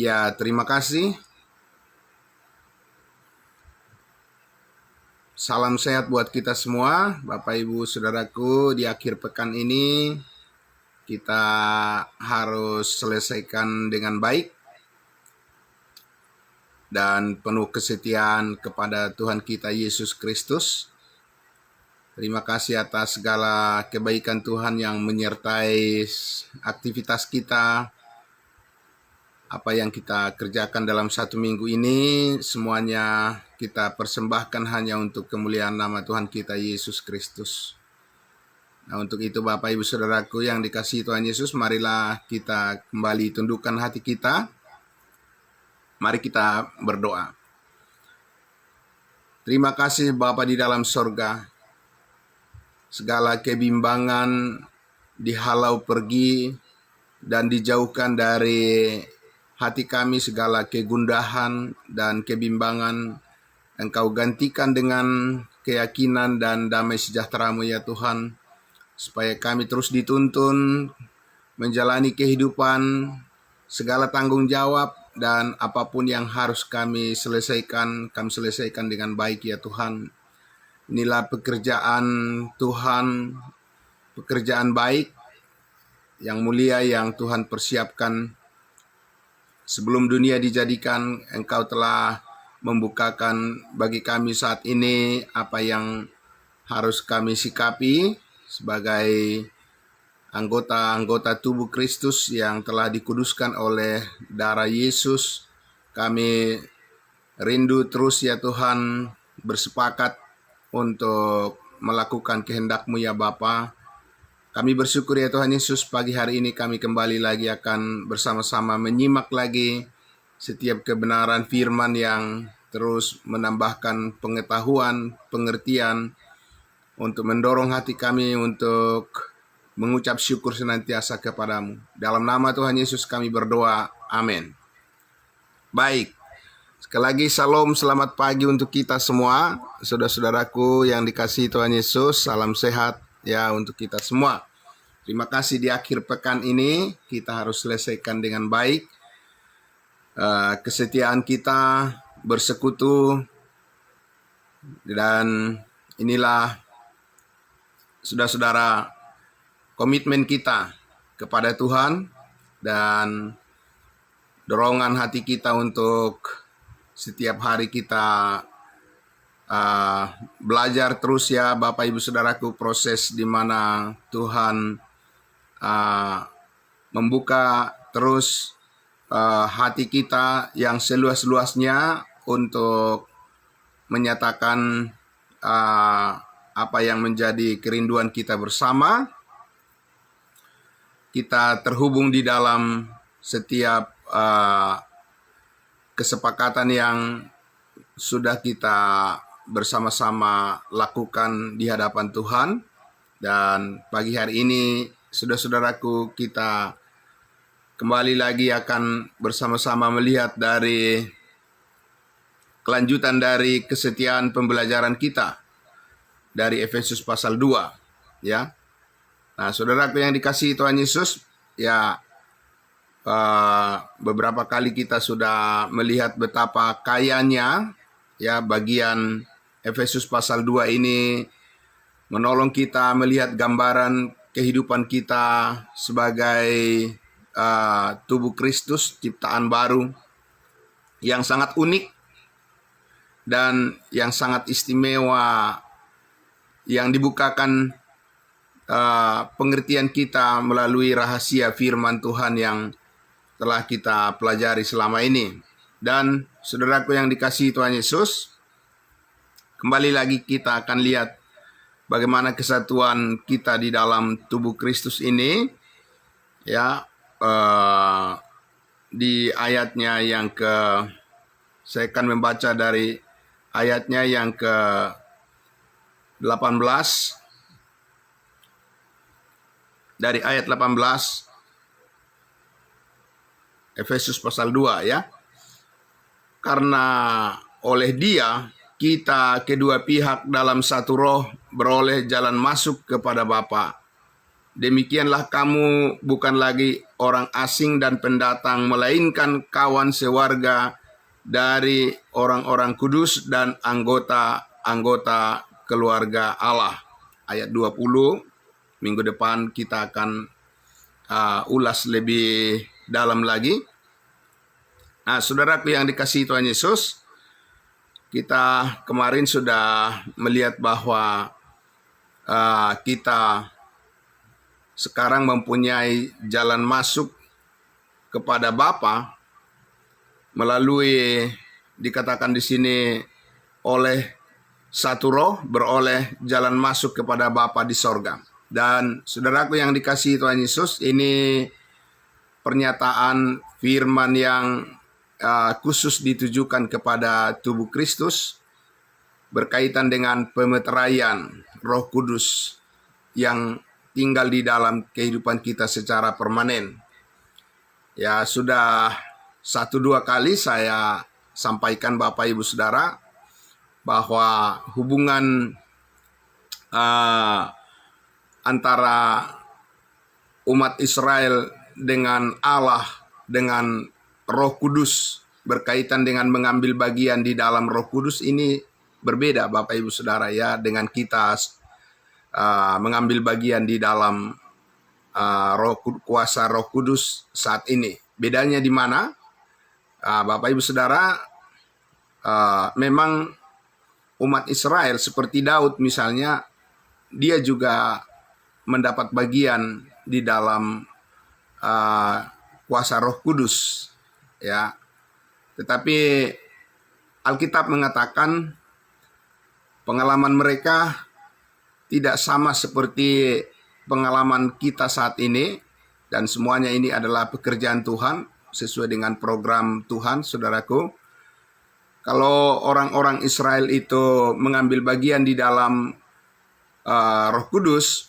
Ya, terima kasih. Salam sehat buat kita semua, Bapak Ibu Saudaraku. Di akhir pekan ini kita harus selesaikan dengan baik dan penuh kesetiaan kepada Tuhan kita Yesus Kristus. Terima kasih atas segala kebaikan Tuhan yang menyertai aktivitas kita. Apa yang kita kerjakan dalam satu minggu ini, semuanya kita persembahkan hanya untuk kemuliaan nama Tuhan kita Yesus Kristus. Nah, untuk itu Bapak Ibu Saudaraku yang dikasihi Tuhan Yesus, marilah kita kembali tundukkan hati kita. Mari kita berdoa. Terima kasih Bapa di dalam sorga. Segala kebimbangan dihalau pergi dan dijauhkan dari hati kami, segala kegundahan dan kebimbangan Engkau gantikan dengan keyakinan dan damai sejahtera-Mu ya Tuhan, supaya kami terus dituntun menjalani kehidupan, segala tanggung jawab dan apapun yang harus kami selesaikan dengan baik ya Tuhan. Inilah pekerjaan Tuhan, pekerjaan baik yang mulia yang Tuhan persiapkan. Sebelum dunia dijadikan, Engkau telah membukakan bagi kami saat ini apa yang harus kami sikapi sebagai anggota-anggota tubuh Kristus yang telah dikuduskan oleh darah Yesus. Kami rindu terus ya Tuhan bersepakat untuk melakukan kehendak-Mu ya Bapa. Kami bersyukur ya Tuhan Yesus, pagi hari ini kami kembali lagi akan bersama-sama menyimak lagi setiap kebenaran firman yang terus menambahkan pengetahuan, pengertian untuk mendorong hati kami untuk mengucap syukur senantiasa kepadamu. Dalam nama Tuhan Yesus kami berdoa, amin. Baik, sekali lagi salam, selamat pagi untuk kita semua, saudara-saudaraku yang dikasihi Tuhan Yesus, salam sehat ya untuk kita semua. Terima kasih di akhir pekan ini kita harus selesaikan dengan baik. Kesetiaan kita bersekutu dan inilah saudara-saudara komitmen kita kepada Tuhan dan dorongan hati kita untuk setiap hari kita belajar terus ya Bapak Ibu Saudaraku, proses di mana Tuhan membuka terus hati kita yang seluas-luasnya untuk menyatakan apa yang menjadi kerinduan kita bersama. Kita terhubung di dalam setiap kesepakatan yang sudah kita bersama-sama lakukan di hadapan Tuhan. Dan pagi hari ini, saudara-saudaraku, kita kembali lagi akan bersama-sama melihat dari kelanjutan dari kesetiaan pembelajaran kita dari Efesus pasal 2, ya. Nah, saudaraku yang dikasihi Tuhan Yesus, ya, beberapa kali kita sudah melihat betapa kayanya ya bagian Efesus pasal 2 ini menolong kita melihat gambaran kehidupan kita sebagai tubuh Kristus, ciptaan baru yang sangat unik dan yang sangat istimewa, yang dibukakan pengertian kita melalui rahasia firman Tuhan yang telah kita pelajari selama ini. Dan saudaraku yang dikasihi Tuhan Yesus, kembali lagi kita akan lihat bagaimana kesatuan kita di dalam tubuh Kristus ini, ya, di ayatnya yang saya akan membaca dari ayatnya yang ke-18, dari ayat 18 Efesus pasal 2 ya. Karena oleh Dia kita kedua pihak dalam satu roh beroleh jalan masuk kepada Bapa. Demikianlah kamu bukan lagi orang asing dan pendatang, melainkan kawan sewarga dari orang-orang kudus dan anggota-anggota keluarga Allah. Ayat 20, minggu depan kita akan ulas lebih dalam lagi. Nah, saudaraku yang dikasihi Tuhan Yesus, kita kemarin sudah melihat bahwa kita sekarang mempunyai jalan masuk kepada Bapa melalui, dikatakan di sini, oleh satu roh beroleh jalan masuk kepada Bapa di sorga. Dan saudaraku yang dikasihi Tuhan Yesus, ini pernyataan firman yang khusus ditujukan kepada tubuh Kristus berkaitan dengan pemeteraian Roh Kudus yang tinggal di dalam kehidupan kita secara permanen. Ya, sudah 1-2 kali saya sampaikan Bapak Ibu Saudara bahwa hubungan antara umat Israel dengan Allah, dengan Roh Kudus, berkaitan dengan mengambil bagian di dalam Roh Kudus ini berbeda Bapak Ibu Saudara ya, dengan kita mengambil bagian di dalam kuasa Roh Kudus saat ini. Bedanya di mana? Bapak Ibu Saudara, memang umat Israel seperti Daud misalnya, dia juga mendapat bagian di dalam kuasa Roh Kudus ya. Tetapi Alkitab mengatakan pengalaman mereka tidak sama seperti pengalaman kita saat ini, dan semuanya ini adalah pekerjaan Tuhan sesuai dengan program Tuhan, saudaraku. Kalau orang-orang Israel itu mengambil bagian di dalam Roh Kudus,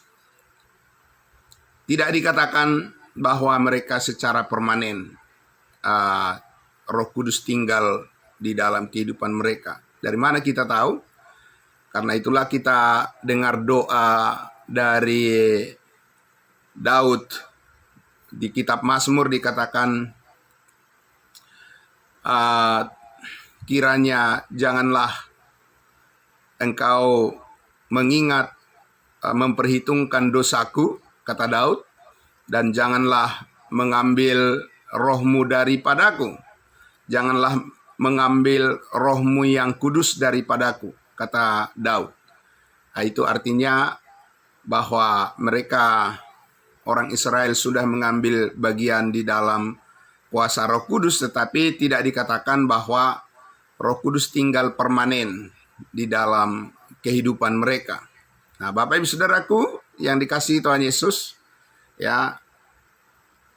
tidak dikatakan bahwa mereka secara permanen Roh Kudus tinggal di dalam kehidupan mereka. Dari mana kita tahu? Karena itulah kita dengar doa dari Daud di kitab Mazmur, dikatakan kiranya janganlah engkau mengingat memperhitungkan dosaku, kata Daud, dan janganlah mengambil rohmu daripadaku, janganlah mengambil rohmu yang kudus daripadaku, kata Daud. Nah, itu artinya bahwa mereka, orang Israel, sudah mengambil bagian di dalam kuasa Roh Kudus, tetapi tidak dikatakan bahwa Roh Kudus tinggal permanen di dalam kehidupan mereka. Nah, Bapak Ibu Saudaraku yang dikasihi Tuhan Yesus, ya,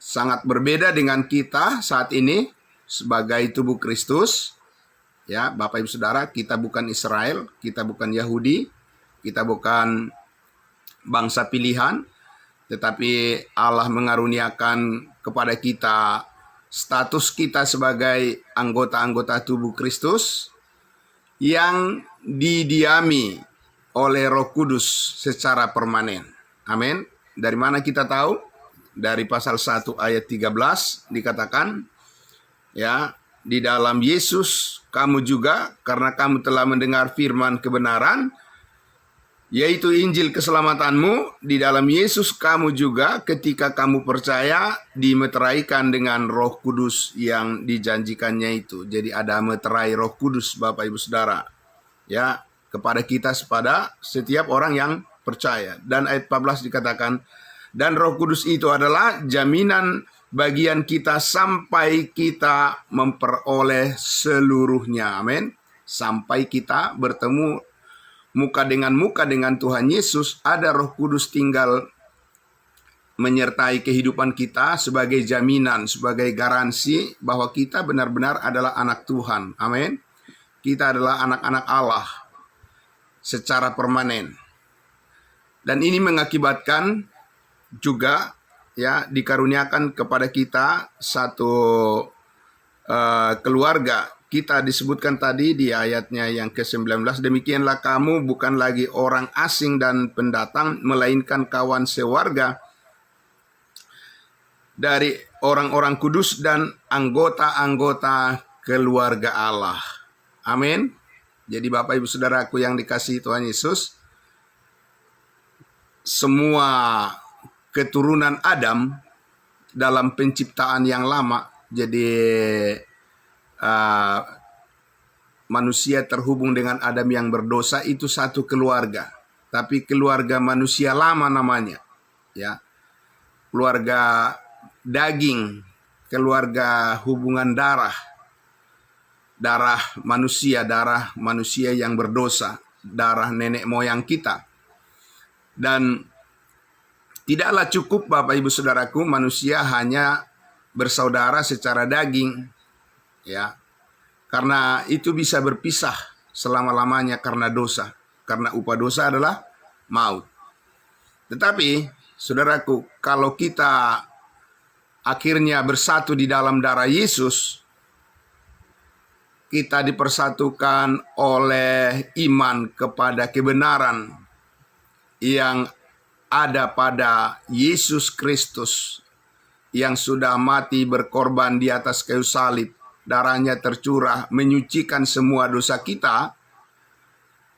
sangat berbeda dengan kita saat ini sebagai tubuh Kristus. Ya, Bapak Ibu Saudara, kita bukan Israel, kita bukan Yahudi, kita bukan bangsa pilihan, tetapi Allah mengaruniakan kepada kita status kita sebagai anggota-anggota tubuh Kristus yang didiami oleh Roh Kudus secara permanen. Amin. Dari mana kita tahu? Dari pasal 1 ayat 13 dikatakan, ya, di dalam Yesus kamu juga, karena kamu telah mendengar firman kebenaran, yaitu Injil keselamatanmu, di dalam Yesus kamu juga ketika kamu percaya dimeteraikan dengan Roh Kudus yang dijanjikannya itu. Jadi ada meterai Roh Kudus Bapak Ibu Saudara, ya, kepada kita, kepada setiap orang yang percaya. Dan ayat 14 dikatakan, dan Roh Kudus itu adalah jaminan bagian kita sampai kita memperoleh seluruhnya. Amin. Sampai kita bertemu muka dengan Tuhan Yesus, ada Roh Kudus tinggal menyertai kehidupan kita sebagai jaminan, sebagai garansi bahwa kita benar-benar adalah anak Tuhan. Amin. Kita adalah anak-anak Allah secara permanen. Dan ini mengakibatkan juga, ya, dikaruniakan kepada kita satu keluarga. Kita disebutkan tadi di ayatnya yang ke-19, demikianlah kamu bukan lagi orang asing dan pendatang, melainkan kawan sewarga dari orang-orang kudus dan anggota-anggota keluarga Allah. Amin. Jadi Bapak Ibu Saudaraku yang dikasihi Tuhan Yesus, semua keturunan Adam dalam penciptaan yang lama, jadi manusia terhubung dengan Adam yang berdosa itu satu keluarga, tapi keluarga manusia lama namanya, ya, keluarga daging, keluarga hubungan darah manusia yang berdosa, darah nenek moyang kita. Dan tidaklah cukup Bapak Ibu Saudaraku manusia hanya bersaudara secara daging, ya, karena itu bisa berpisah selama-lamanya karena dosa, karena upah dosa adalah maut. Tetapi saudaraku, kalau kita akhirnya bersatu di dalam darah Yesus, kita dipersatukan oleh iman kepada kebenaran yang ada pada Yesus Kristus yang sudah mati berkorban di atas kayu salib, darahnya tercurah menyucikan semua dosa kita.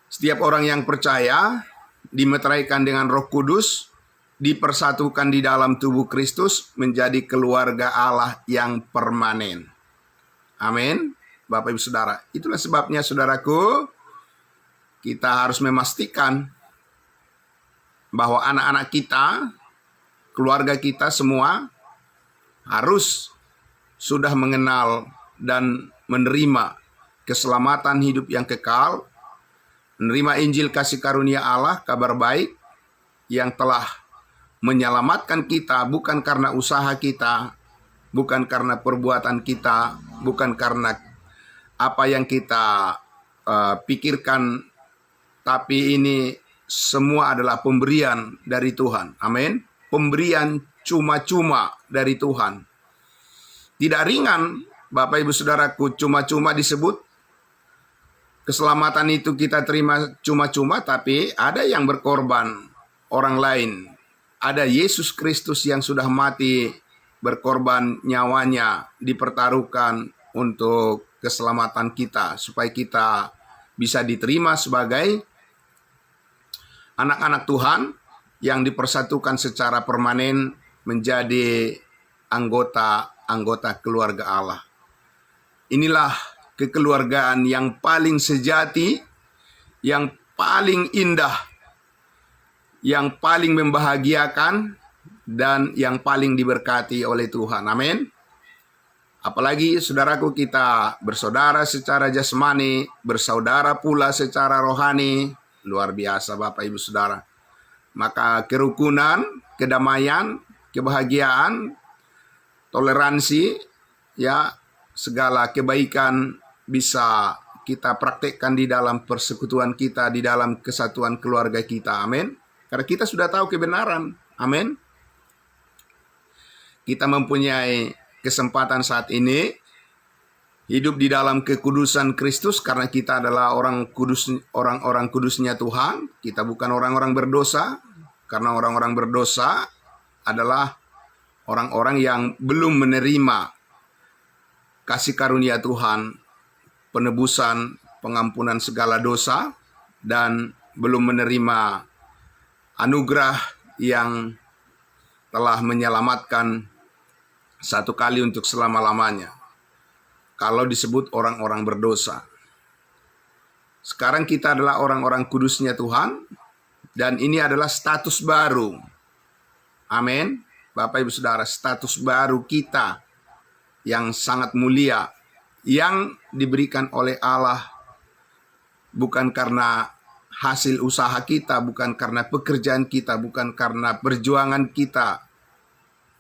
Setiap orang yang percaya dimeteraikan dengan Roh Kudus, dipersatukan di dalam tubuh Kristus menjadi keluarga Allah yang permanen. Amin. Bapak Ibu Saudara, itulah sebabnya saudaraku, kita harus memastikan bahwa anak-anak kita, keluarga kita semua harus sudah mengenal dan menerima keselamatan hidup yang kekal, menerima Injil kasih karunia Allah, kabar baik yang telah menyelamatkan kita bukan karena usaha kita, bukan karena perbuatan kita, bukan karena apa yang kita pikirkan, tapi ini semua adalah pemberian dari Tuhan. Amin. Pemberian cuma-cuma dari Tuhan. Tidak ringan, Bapak Ibu Saudaraku, cuma-cuma disebut. Keselamatan itu kita terima cuma-cuma, tapi ada yang berkorban, orang lain. Ada Yesus Kristus yang sudah mati, berkorban nyawanya, dipertaruhkan untuk keselamatan kita, supaya kita bisa diterima sebagai anak-anak Tuhan yang dipersatukan secara permanen menjadi anggota-anggota keluarga Allah. Inilah kekeluargaan yang paling sejati, yang paling indah, yang paling membahagiakan, dan yang paling diberkati oleh Tuhan. Amin. Apalagi saudaraku, kita bersaudara secara jasmani, bersaudara pula secara rohani. Luar biasa Bapak Ibu Saudara. Maka kerukunan, kedamaian, kebahagiaan, toleransi, ya, segala kebaikan bisa kita praktekkan di dalam persekutuan kita, di dalam kesatuan keluarga kita. Amin. Karena kita sudah tahu kebenaran. Amin. Kita mempunyai kesempatan saat ini hidup di dalam kekudusan Kristus karena kita adalah orang-orang kudusnya Tuhan. Kita bukan orang-orang berdosa, karena orang-orang berdosa adalah orang-orang yang belum menerima kasih karunia Tuhan, penebusan, pengampunan segala dosa, dan belum menerima anugerah yang telah menyelamatkan satu kali untuk selama-lamanya. Kalau disebut orang-orang berdosa. Sekarang kita adalah orang-orang kudusnya Tuhan, dan ini adalah status baru. Amin. Bapak Ibu Saudara, status baru kita yang sangat mulia, yang diberikan oleh Allah bukan karena hasil usaha kita, bukan karena pekerjaan kita, bukan karena perjuangan kita,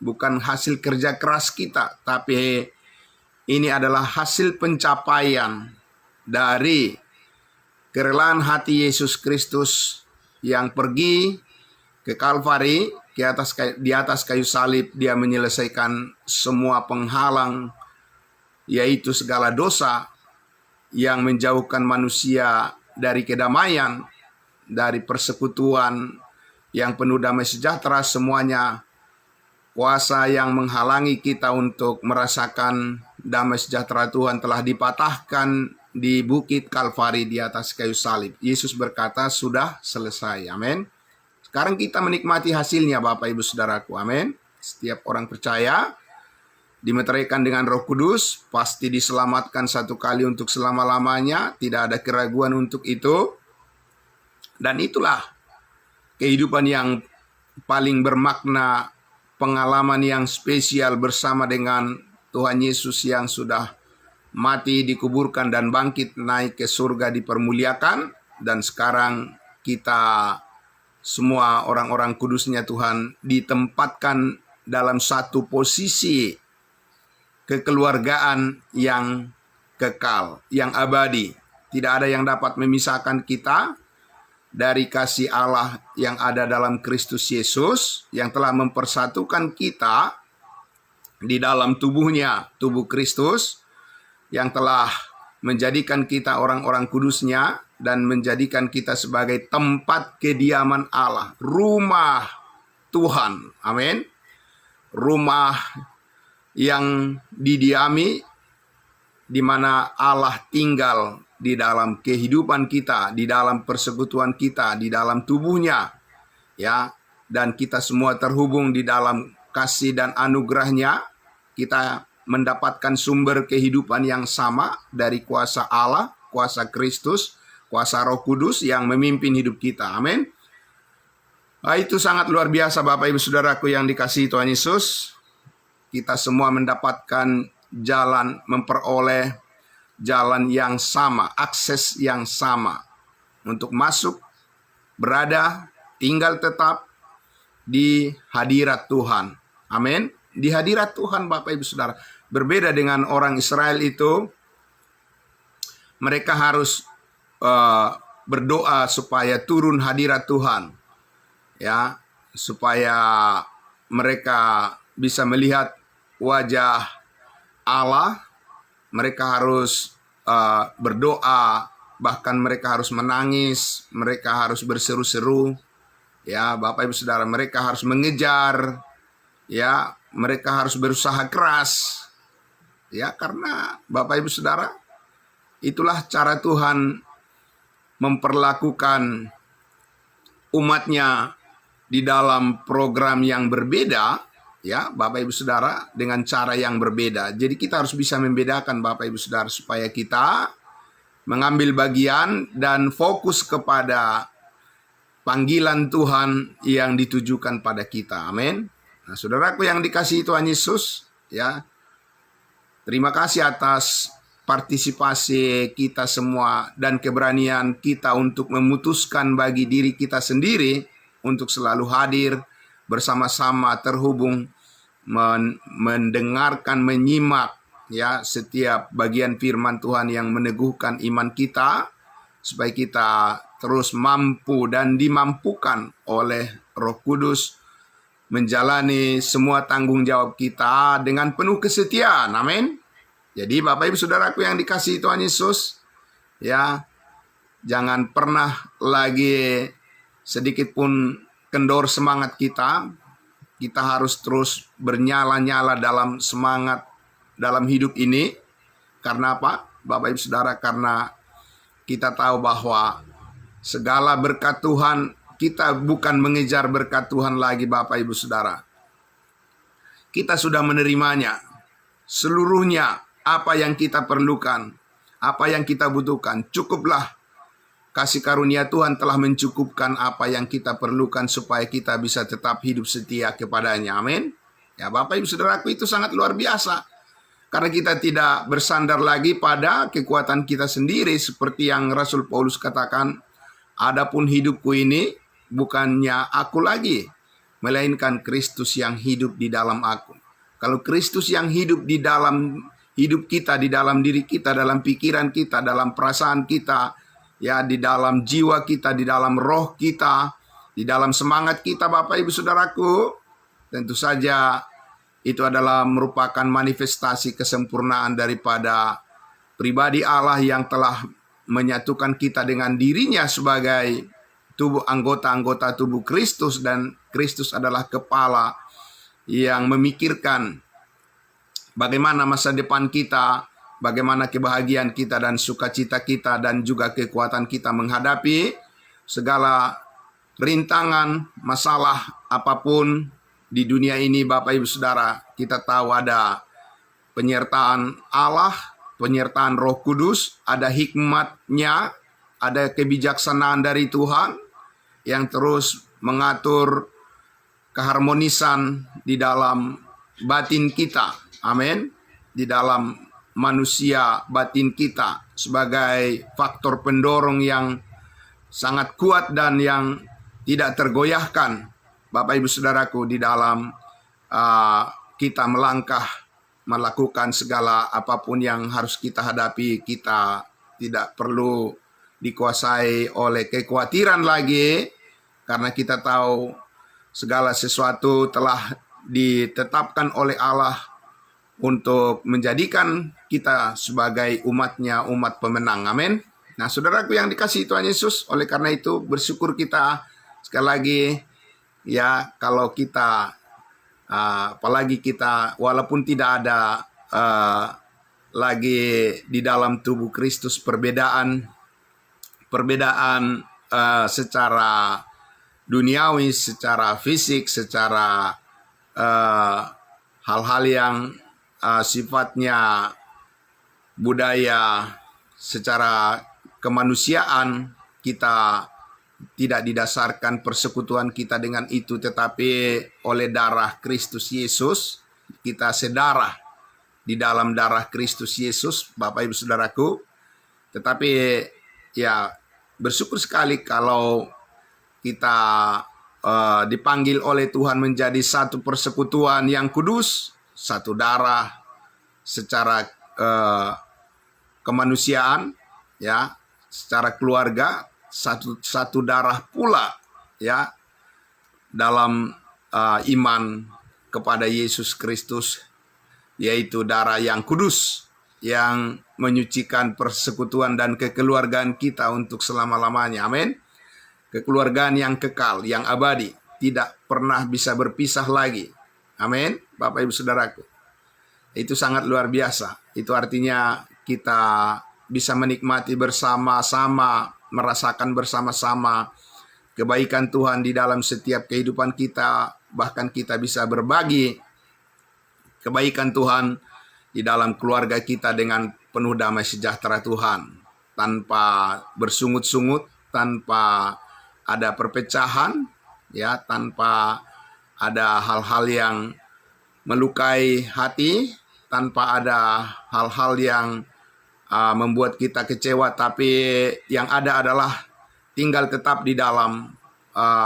bukan hasil kerja keras kita, tapi ini adalah hasil pencapaian dari kerelaan hati Yesus Kristus yang pergi ke Kalvari, di atas kayu salib. Dia menyelesaikan semua penghalang, yaitu segala dosa yang menjauhkan manusia dari kedamaian, dari persekutuan yang penuh damai sejahtera, semuanya kuasa yang menghalangi kita untuk merasakan damai sejahtera Tuhan telah dipatahkan di bukit Kalvari di atas kayu salib. Yesus berkata, sudah selesai. Amin. Sekarang kita menikmati hasilnya Bapak Ibu Saudaraku. Amin. Setiap orang percaya dimeteraikan dengan Roh Kudus, pasti diselamatkan satu kali untuk selama-lamanya, tidak ada keraguan untuk itu. Dan itulah kehidupan yang paling bermakna, pengalaman yang spesial bersama dengan Tuhan Yesus yang sudah mati, dikuburkan, dan bangkit naik ke surga, dipermuliakan. Dan sekarang kita semua orang-orang kudusnya Tuhan ditempatkan dalam satu posisi kekeluargaan yang kekal, yang abadi. Tidak ada yang dapat memisahkan kita dari kasih Allah yang ada dalam Kristus Yesus, yang telah mempersatukan kita di dalam tubuhnya, tubuh Kristus, yang telah menjadikan kita orang-orang kudusnya dan menjadikan kita sebagai tempat kediaman Allah, rumah Tuhan. Amin. Rumah yang didiami, di mana Allah tinggal di dalam kehidupan kita, di dalam persekutuan kita, di dalam tubuhnya, ya. Dan kita semua terhubung di dalam kasih dan anugerahnya. Kita mendapatkan sumber kehidupan yang sama dari kuasa Allah, kuasa Kristus, kuasa Roh Kudus yang memimpin hidup kita. Amin. Nah, itu sangat luar biasa Bapak Ibu Saudaraku yang dikasihi Tuhan Yesus. Kita semua mendapatkan jalan, memperoleh jalan yang sama, akses yang sama untuk masuk, berada, tinggal tetap di hadirat Tuhan. Amin. Di hadirat Tuhan Bapak Ibu Saudara. Berbeda dengan orang Israel itu, mereka harus berdoa supaya turun hadirat Tuhan, ya, supaya mereka bisa melihat wajah Allah. Mereka harus berdoa, bahkan mereka harus menangis, mereka harus berseru-seru, ya Bapak Ibu Saudara. Mereka harus mengejar, ya, mereka harus berusaha keras, ya, karena Bapak Ibu Saudara, itulah cara Tuhan memperlakukan umatnya di dalam program yang berbeda, ya Bapak Ibu Saudara, dengan cara yang berbeda. Jadi kita harus bisa membedakan Bapak Ibu Saudara, supaya kita mengambil bagian dan fokus kepada panggilan Tuhan yang ditujukan pada kita. Amin. Nah, saudaraku yang dikasihi Tuhan Yesus, ya, terima kasih atas partisipasi kita semua dan keberanian kita untuk memutuskan bagi diri kita sendiri untuk selalu hadir bersama-sama, terhubung, mendengarkan, menyimak, ya, setiap bagian firman Tuhan yang meneguhkan iman kita, supaya kita terus mampu dan dimampukan oleh Roh Kudus menjalani semua tanggung jawab kita dengan penuh kesetiaan. Amin. Jadi Bapak Ibu Saudaraku yang dikasihi Tuhan Yesus, ya, jangan pernah lagi sedikit pun kendor semangat kita. Kita harus terus bernyala-nyala dalam semangat dalam hidup ini. Karena apa? Bapak Ibu Saudara, karena kita tahu bahwa segala berkat Tuhan, kita bukan mengejar berkat Tuhan lagi Bapak Ibu Saudara. Kita sudah menerimanya seluruhnya. Apa yang kita perlukan, apa yang kita butuhkan, cukuplah. Kasih karunia Tuhan telah mencukupkan apa yang kita perlukan supaya kita bisa tetap hidup setia kepadanya. Amin. Ya Bapak Ibu Saudaraku, itu sangat luar biasa. Karena kita tidak bersandar lagi pada kekuatan kita sendiri, seperti yang Rasul Paulus katakan, adapun hidupku ini bukannya aku lagi, melainkan Kristus yang hidup di dalam aku. Kalau Kristus yang hidup di dalam hidup kita, di dalam diri kita, dalam pikiran kita, dalam perasaan kita, ya, di dalam jiwa kita, di dalam roh kita, di dalam semangat kita Bapak Ibu Saudaraku, tentu saja itu adalah merupakan manifestasi kesempurnaan daripada pribadi Allah yang telah menyatukan kita dengan dirinya sebagai tubuh, anggota-anggota tubuh Kristus, dan Kristus adalah kepala yang memikirkan bagaimana masa depan kita, bagaimana kebahagiaan kita dan sukacita kita dan juga kekuatan kita menghadapi segala rintangan, masalah apapun di dunia ini. Bapak Ibu Saudara, kita tahu ada penyertaan Allah, penyertaan Roh Kudus, ada hikmatnya, ada kebijaksanaan dari Tuhan yang terus mengatur keharmonisan di dalam batin kita. Amin. Di dalam manusia batin kita sebagai faktor pendorong yang sangat kuat dan yang tidak tergoyahkan, Bapak Ibu Saudaraku, di dalam kita melangkah melakukan segala apapun yang harus kita hadapi. Kita tidak perlu dikuasai oleh kekhawatiran lagi, karena kita tahu segala sesuatu telah ditetapkan oleh Allah untuk menjadikan kita sebagai umatnya, umat pemenang. Amin. Nah, saudaraku yang dikasihi Tuhan Yesus, oleh karena itu bersyukur kita sekali lagi ya, kalau kita apalagi kita walaupun tidak ada lagi di dalam tubuh Kristus perbedaan secara duniawi, secara fisik, secara hal-hal yang sifatnya budaya, secara kemanusiaan, kita tidak didasarkan persekutuan kita dengan itu, tetapi oleh darah Kristus Yesus, kita sedarah di dalam darah Kristus Yesus, Bapak Ibu Saudaraku. Tetapi ya, bersyukur sekali kalau kita dipanggil oleh Tuhan menjadi satu persekutuan yang kudus, satu darah secara kemanusiaan, ya, secara keluarga, satu darah pula, ya, dalam iman kepada Yesus Kristus, yaitu darah yang kudus yang menyucikan persekutuan dan kekeluargaan kita untuk selama-lamanya. Amin. Kekeluargaan yang kekal, yang abadi, tidak pernah bisa berpisah lagi. Amin. Bapak Ibu Saudaraku, itu sangat luar biasa. Itu artinya kita bisa menikmati bersama-sama, merasakan bersama-sama kebaikan Tuhan di dalam setiap kehidupan kita. Bahkan kita bisa berbagi kebaikan Tuhan di dalam keluarga kita dengan penuh damai sejahtera Tuhan, tanpa bersungut-sungut, tanpa ada perpecahan, ya, tanpa ada hal-hal yang melukai hati, tanpa ada hal-hal yang membuat kita kecewa, tapi yang ada adalah tinggal tetap di dalam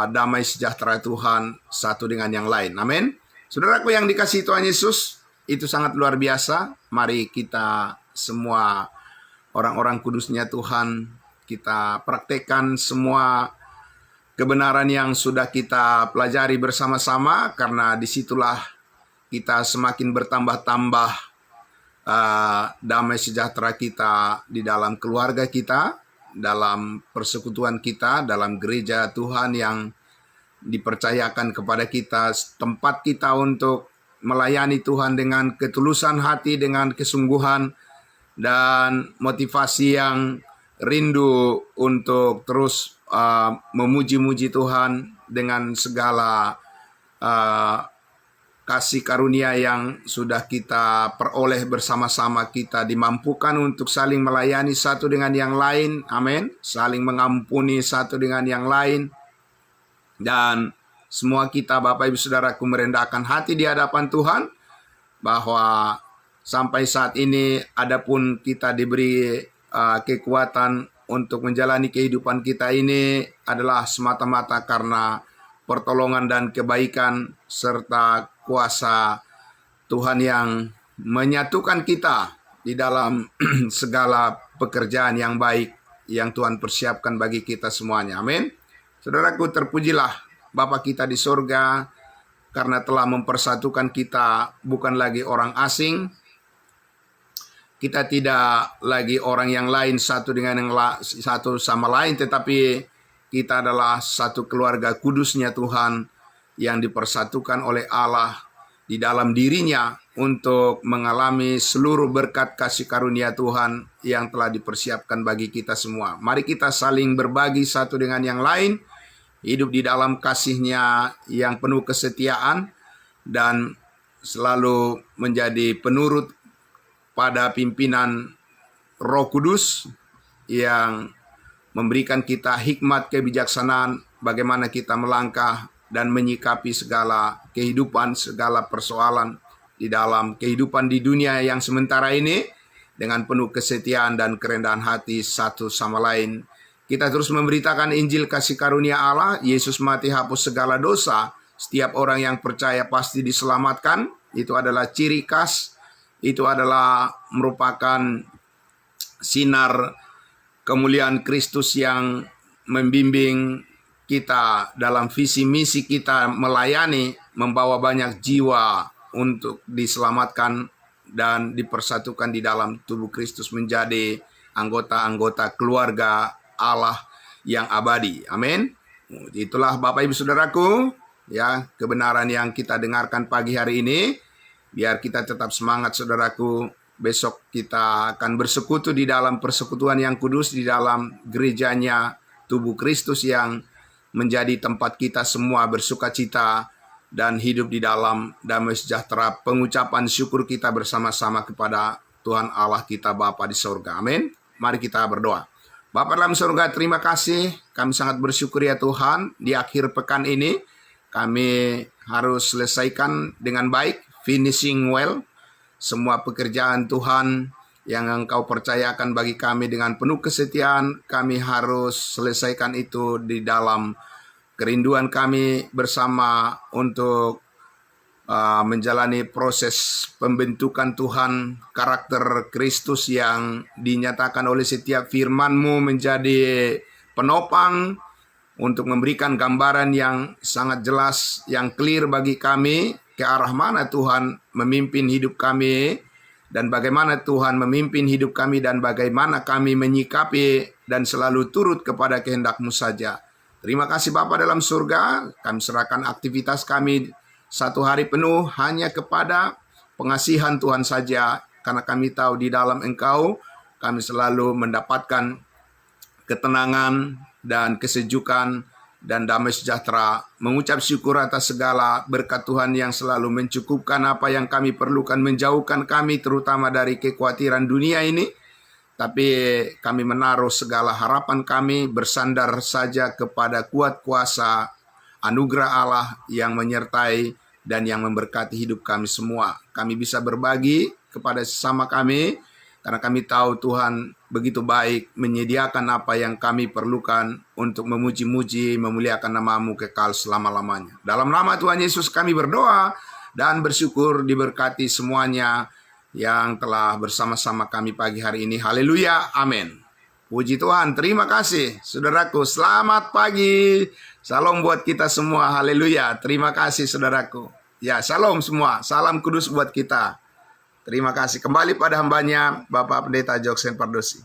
damai sejahtera Tuhan satu dengan yang lain. Amin. Saudaraku yang dikasihi Tuhan Yesus, itu sangat luar biasa. Mari kita semua orang-orang kudusnya Tuhan, kita praktekkan semua kebenaran yang sudah kita pelajari bersama-sama, karena disitulah kita semakin bertambah-tambah damai sejahtera kita di dalam keluarga kita, dalam persekutuan kita, dalam gereja Tuhan yang dipercayakan kepada kita, tempat kita untuk melayani Tuhan dengan ketulusan hati, dengan kesungguhan dan motivasi yang rindu untuk terus memuji-muji Tuhan dengan segala kasih karunia yang sudah kita peroleh bersama-sama. Kita dimampukan untuk saling melayani satu dengan yang lain. Amin. Saling mengampuni satu dengan yang lain. Dan semua kita, Bapak Ibu Saudaraku, merendahkan hati di hadapan Tuhan, bahwa sampai saat ini adapun kita diberi kekuatan untuk menjalani kehidupan kita ini adalah semata-mata karena pertolongan dan kebaikan serta kuasa Tuhan yang menyatukan kita di dalam segala pekerjaan yang baik yang Tuhan persiapkan bagi kita semuanya. Amin. Saudaraku, terpujilah Bapa kita di sorga, karena telah mempersatukan kita, bukan lagi orang asing. Kita tidak lagi orang yang lain satu dengan yang satu sama lain, tetapi kita adalah satu keluarga kudusnya Tuhan yang dipersatukan oleh Allah di dalam dirinya untuk mengalami seluruh berkat kasih karunia Tuhan yang telah dipersiapkan bagi kita semua. Mari kita saling berbagi satu dengan yang lain, hidup di dalam kasih-Nya yang penuh kesetiaan, dan selalu menjadi penurut pada pimpinan Roh Kudus yang memberikan kita hikmat kebijaksanaan bagaimana kita melangkah dan menyikapi segala kehidupan, segala persoalan di dalam kehidupan di dunia yang sementara ini dengan penuh kesetiaan dan kerendahan hati satu sama lain. Kita terus memberitakan Injil kasih karunia Allah. Yesus mati hapus segala dosa. Setiap orang yang percaya pasti diselamatkan. Itu adalah ciri khas. Itu adalah merupakan sinar kemuliaan Kristus yang membimbing kita dalam visi misi kita melayani, membawa banyak jiwa untuk diselamatkan dan dipersatukan di dalam tubuh Kristus menjadi anggota-anggota keluarga Allah yang abadi. Amin. Itulah Bapak Ibu Saudaraku, ya, kebenaran yang kita dengarkan pagi hari ini. Biar kita tetap semangat saudaraku. Besok kita akan bersekutu di dalam persekutuan yang kudus, di dalam gerejanya tubuh Kristus yang menjadi tempat kita semua bersukacita dan hidup di dalam damai sejahtera, pengucapan syukur kita bersama-sama kepada Tuhan Allah kita Bapa di sorga. Amin. Mari kita berdoa. Bapa dalam sorga, terima kasih. Kami sangat bersyukur ya Tuhan, di akhir pekan ini kami harus selesaikan dengan baik, finishing well, semua pekerjaan Tuhan yang Engkau percayakan bagi kami dengan penuh kesetiaan. Kami harus selesaikan itu di dalam kerinduan kami bersama untuk menjalani proses pembentukan Tuhan, karakter Kristus yang dinyatakan oleh setiap firman-Mu menjadi penopang untuk memberikan gambaran yang sangat jelas, yang clear bagi kami, ke arah mana Tuhan memimpin hidup kami, dan bagaimana Tuhan memimpin hidup kami, dan bagaimana kami menyikapi dan selalu turut kepada kehendak-Mu saja. Terima kasih Bapa dalam surga, kami serahkan aktivitas kami satu hari penuh hanya kepada pengasihan Tuhan saja, karena kami tahu di dalam Engkau kami selalu mendapatkan ketenangan dan kesejukan dan damai sejahtera. Mengucap syukur atas segala berkat Tuhan yang selalu mencukupkan apa yang kami perlukan, menjauhkan kami terutama dari kekhawatiran dunia ini. Tapi kami menaruh segala harapan kami bersandar saja kepada kuat kuasa anugerah Allah yang menyertai dan yang memberkati hidup kami semua. Kami bisa berbagi kepada sesama kami karena kami tahu Tuhan begitu baik menyediakan apa yang kami perlukan untuk memuji-muji, memuliakan nama-Mu kekal selama-lamanya. Dalam nama Tuhan Yesus kami berdoa dan bersyukur diberkati semuanya yang telah bersama-sama kami pagi hari ini. Haleluya, amin. Puji Tuhan, terima kasih. Saudaraku, selamat pagi. Salam buat kita semua, haleluya. Terima kasih saudaraku. Ya, salam semua, salam kudus buat kita. Terima kasih. Kembali pada hambanya, Bapak Pendeta Joksen Pardosi.